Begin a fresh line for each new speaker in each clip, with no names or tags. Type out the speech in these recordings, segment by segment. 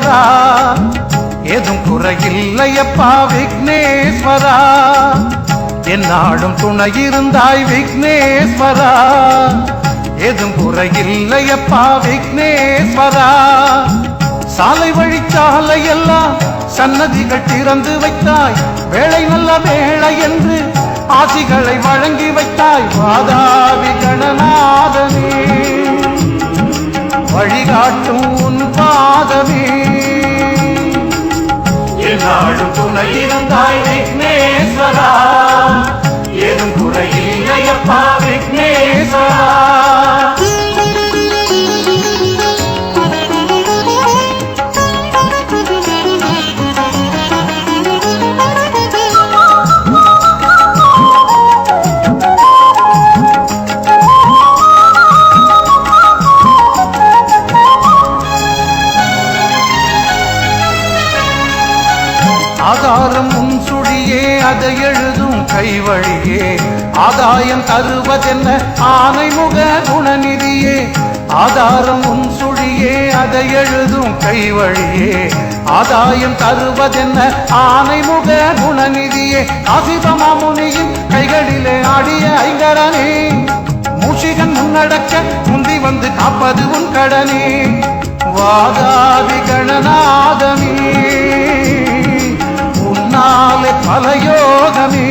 விக்னேஸ்வரா ஏதும் குறையில்லையப்பா விக்னேஸ்வரா என்னாடும் துணை இருந்தாய் விக்னேஸ்வரா ஏதும் குறையில்லையப்பா விக்னேஸ்வரா சாலை வழிச்சாலை எல்லாம் சன்னதிகள் திறந்து வைத்தாய் வேளை நல்ல வேளை என்று ஆசிகளை வழங்கி வைத்தாய் வாதாபி கணநாதனே வழிகாட்டும் உன் பாதமே என்னாடும் துணை இருந்தாய் விக்னேஸ்வரா ஏதும் குறையில்லையப்பா விக்னேஸ்வரா ஆதாரம் உன் சுழியே அதை எழுதும் கைவழியே ஆதாயம் தருவதென்ன ஆனைமுக குணநிதியே ஆதாரம் உன் சுழியே அதை எழுதும் கைவழியே ஆதாயம் தருவதென்ன ஆனைமுக குணநிதியே காசிபமா முனியின் கைகளிலே ஆடிய ஐங்கரனே மூஷிகன் முன்னடக்க முந்தி வந்து காப்பது உன் கடனே வாதாபி கணநாதமே உன்னாலே பலயோகமே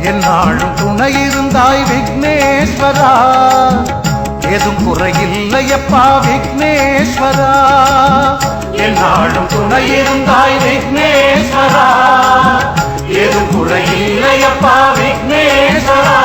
என்னாலும் துணை இருந்தாய் விக்னேஸ்வரா ஏதும் குறையில்லையப்பா விக்னேஸ்வரா என்னாலும் துணை இருந்தாய் விக்னேஸ்வரா ஏதும் குறையில்லையப்பா விக்னேஸ்வரா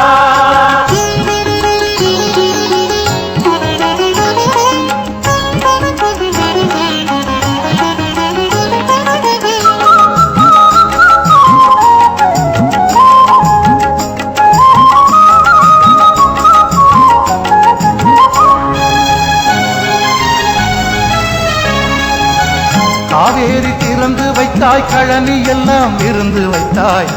காவேரி திறந்து வைத்தாய் கழனி எல்லாம் இருந்து வைத்தாய்